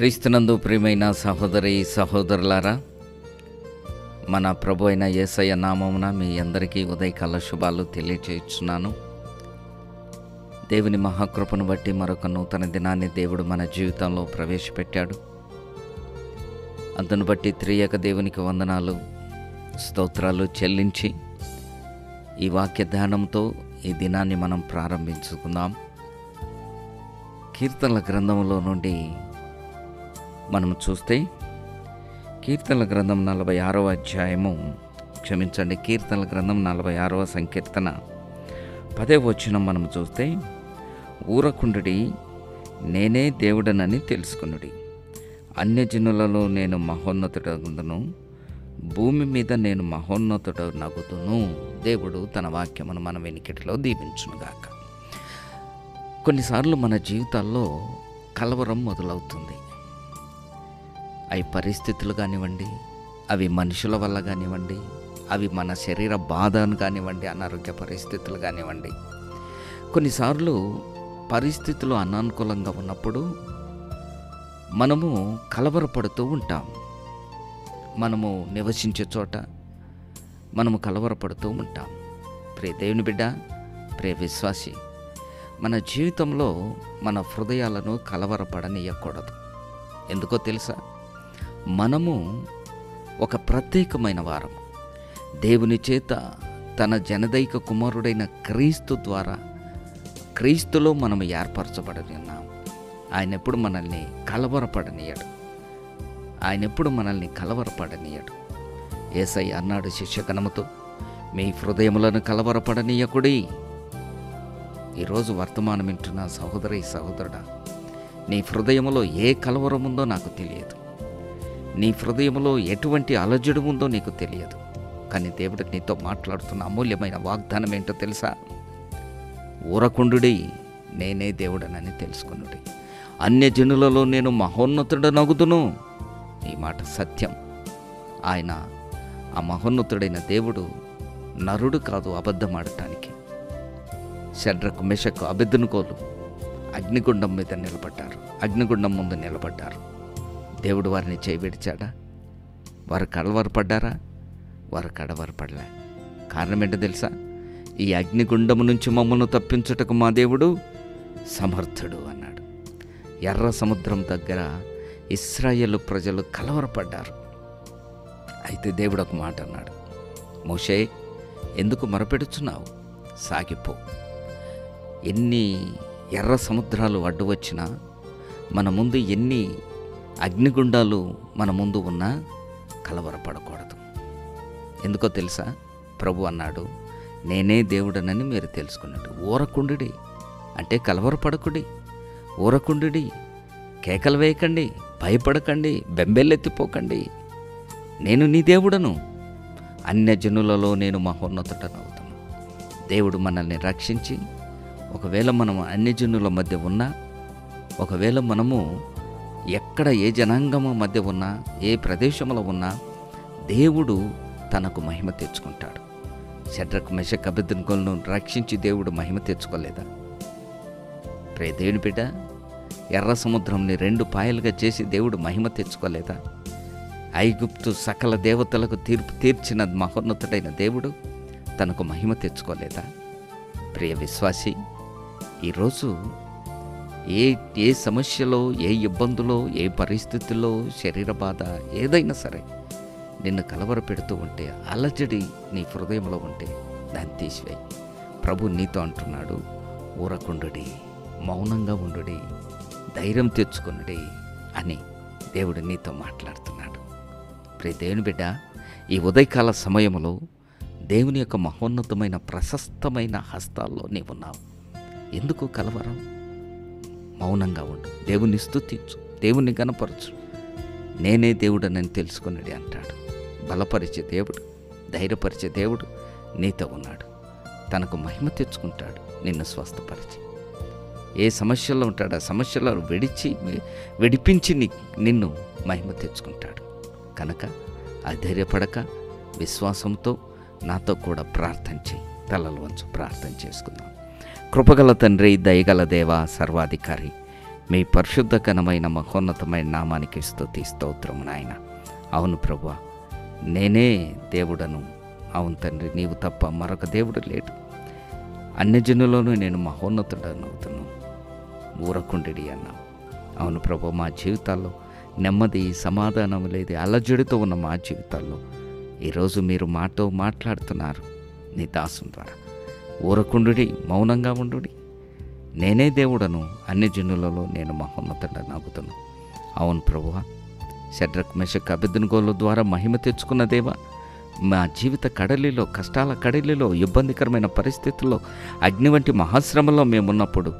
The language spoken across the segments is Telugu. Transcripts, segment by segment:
క్రీస్తునందు ప్రియమైన సహోదరి సహోదరులారా, మన ప్రభు అయిన యేసయ్య నామమున మీ అందరికీ ఉదయకాల శుభాలు తెలియచేస్తున్నాను. దేవుని మహాకృపను బట్టి మరొక నూతన దినాన్ని దేవుడు మన జీవితంలో ప్రవేశపెట్టాడు. అందును బట్టి త్రియేక దేవునికి వందనాలు, స్తోత్రాలు చెల్లించి ఈ వాక్య ధ్యానంతో ఈ దినాన్ని మనం ప్రారంభించుకుందాం. కీర్తనల గ్రంథంలో నుండి మనం చూస్తే కీర్తనల గ్రంథం 46వ అధ్యాయము కీర్తనల గ్రంథం 46వ సంకీర్తన 10వ వచనం మనం చూస్తే, ఊరకుండుడి, నేనే దేవుడనని తెలుసుకునుడి, అన్యజనులలో నేను మహోన్నతుడగుదును, భూమి మీద నేను మహోన్నతుడనగుదును. దేవుడు తన వాక్యమును మన వెనుకటిలో దీవించునుగాక. కొన్నిసార్లు మన జీవితాల్లో కలవరం మొదలవుతుంది. అవి పరిస్థితులు కానివ్వండి, అవి మనుషుల వల్ల కానివ్వండి, అవి మన శరీర బాధను కానివ్వండి, అనారోగ్య పరిస్థితులు కానివ్వండి. కొన్నిసార్లు పరిస్థితులు అనానుకూలంగా ఉన్నప్పుడు మనము కలవరపడుతూ ఉంటాం. మనము నివసించే చోట మనము కలవరపడుతూ ఉంటాం. ప్రియ దేవుని బిడ్డ, ప్రియ విశ్వాసి, మన జీవితంలో మన హృదయాలను కలవరపడనీయకూడదు. ఎందుకో తెలుసా? మనము ఒక ప్రత్యేకమైన వారం, దేవుని చేత తన జనదైక కుమారుడైన క్రీస్తు ద్వారా, క్రీస్తులో మనము ఏర్పరచబడి ఉన్నాం. ఆయన ఎప్పుడు మనల్ని కలవరపడనీయడు. యేసయ్య అన్నాడు శిష్యగణముతో, మీ హృదయములను కలవరపడనీయకుడి. ఈరోజు వర్తమానం వింటున్న సహోదరి సహోదరుడా, నీ హృదయములో ఏ కలవరం ఉందో నాకు తెలియదు, నీ హృదయంలో ఎటువంటి అలజడి ఉందో నీకు తెలియదు. కానీ దేవుడు నీతో మాట్లాడుతున్న అమూల్యమైన వాగ్దానం ఏంటో తెలుసా? ఊరకుండుడి, నేనే దేవుడనని తెలుసుకునుడి, అన్యజనులలో నేను మహోన్నతుడనగుదును. ఈ మాట సత్యం. ఆయన ఆ మహోన్నతుడైన దేవుడు నరుడు కాదు అబద్ధమాడటానికి. షడ్రకు, మెషకు, అబెద్దునుగోలు అగ్నిగుండం మీద నిలబడ్డారు, అగ్నిగుండం ముందు నిలబడ్డారు. దేవుడు వారిని చేయబెడిచాడా? వారు కలవరపడ్డారా? వారు కడవరపడలే. కారణం ఏంటో తెలుసా? ఈ అగ్నిగుండము నుంచి మమ్మల్ని తప్పించుటకు మా దేవుడు సమర్థుడు అన్నాడు. ఎర్ర సముద్రం దగ్గర ఇశ్రాయేలు ప్రజలు కలవరపడ్డారు. అయితే దేవుడు ఒక మాట అన్నాడు, మోషే, ఎందుకు మొరపెడుచున్నావు? సాగిపో. ఎన్ని ఎర్ర సముద్రాలు అడ్డు వచ్చినా, మన ముందు ఎన్ని అగ్నిగుండాలు మన ముందు ఉన్నా కలవరపడకూడదు. ఎందుకో తెలుసా? ప్రభు అన్నాడు, నేనే దేవుడనని మీరు తెలుసుకున్నట్టు. ఊరకుండుడి అంటే కలవరపడకుడి, ఊరకుండుడి, కేకలు వేయకండి, భయపడకండి, బెంబెల్లెత్తిపోకండి. నేను నీ దేవుడను, అన్యజనులలో నేను మహోన్నతుడనవుతాను. దేవుడు మనల్ని రక్షించి, ఒకవేళ మనం అన్యజనుల మధ్య ఉన్నా, ఒకవేళ మనము ఎక్కడ ఏ జనాంగము మధ్య ఉన్నా, ఏ ప్రదేశంలో ఉన్నా, దేవుడు తనకు మహిమ తెచ్చుకుంటాడు. షడ్రకు, మెషకు, అబెద్దునుగోలను రక్షించి దేవుడు మహిమ తెచ్చుకోలేదా? ప్రియ దేవుని బిడ్డ, ఎర్ర సముద్రంని 2 పాయలుగా చేసి దేవుడు మహిమ తెచ్చుకోలేదా? ఐగుప్తు సకల దేవతలకు తీర్పు తీర్చిన మహోన్నతుడైన దేవుడు తనకు మహిమ తెచ్చుకోలేదా? ప్రియ విశ్వాసి, ఈరోజు ఏ సమస్యలో, ఏ ఇబ్బందులో, ఏ పరిస్థితుల్లో, శరీర బాధ ఏదైనా సరే నిన్ను కలవర పెడుతూ ఉంటే, అలజడి నీ హృదయంలో ఉంటే దాన్ని తీసివేయి. ప్రభు నీతో అంటున్నాడు, ఊరకుండుడి, మౌనంగా ఉండుడి, ధైర్యం తెచ్చుకునుడి అని దేవుడు నీతో మాట్లాడుతున్నాడు. ప్రియ దేవుని బిడ్డ, ఈ ఉదయకాల సమయంలో దేవుని యొక్క మహోన్నతమైన ప్రశస్తమైన హస్తాల్లో నీవున్నావు. ఎందుకు కలవరం? మౌనంగా ఉండు, దేవుని స్తుతించు, దేవుని గణపరచు. నేనే దేవుడనని తెలుసుకున్నాడు అంటాడు. బలపరిచే దేవుడు, ధైర్యపరిచే దేవుడు నీతో ఉన్నాడు. తనకు మహిమ తెచ్చుకుంటాడు నిన్ను స్వస్థపరిచి. ఏ సమస్యల్లో ఉంటాడో ఆ సమస్యలో విడిపించి నిన్ను మహిమ తెచ్చుకుంటాడు. కనుక అధైర్యపడక విశ్వాసంతో నాతో కూడా ప్రార్థన చేయి. తలలు వంచు, ప్రార్థన చేసుకుందాం. కృపగల తండ్రి, దయగల దేవ, సర్వాధికారి, మీ పరిశుద్ధ ఘనమైన మహోన్నతమైన నామానికి స్తుతి స్తోత్రం నాయన. అవును ప్రభువా, నేనే దేవుడను. అవును తండ్రి, నీవు తప్ప మరొక దేవుడు లేడు. అన్యజనులను నేను మహోన్నతుడనవుతును, ఊరకుండిడి అన్నావు. అవును ప్రభు, మా జీవితాల్లో నెమ్మది సమాధానం లేదు, అలజడితో ఉన్న మా జీవితాల్లో ఈరోజు మీరు మాతో మాట్లాడుతున్నారు నీ దాసుని ద్వారా. ఊరకుండుడి, మౌనంగా ఉండుడి. నేనే దేవుడను, అన్ని జనులలో నేను మహోన్నతుడనగుతును. అవును ప్రభువా, షడ్రక్ మెషక్ అబేద్నెగోల ద్వారా మహిమ తెచ్చుకున్న దేవా, మా జీవిత కడలిలో, కష్టాల కడలిలో, ఇబ్బందికరమైన పరిస్థితుల్లో, అగ్ని వంటి మహాశ్రమలో మేమున్నప్పుడు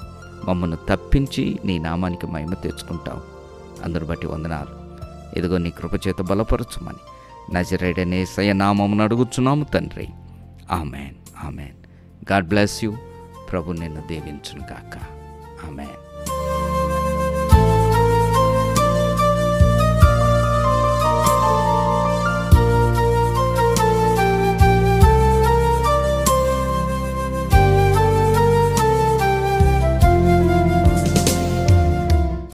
మమ్మల్ని తప్పించి నీ నామానికి మహిమ తెచ్చుకుంటావు. అందరు బట్టి వందనాలు. ఇదిగో నీ కృపచేత బలపరచుమని నజరేయుడైన యేసయ్య నామమున అడుగుచున్నాము తండ్రి. Amen, amen. God bless you. ప్రభు నిన్ను దీవించును గాక. ఆమెన్.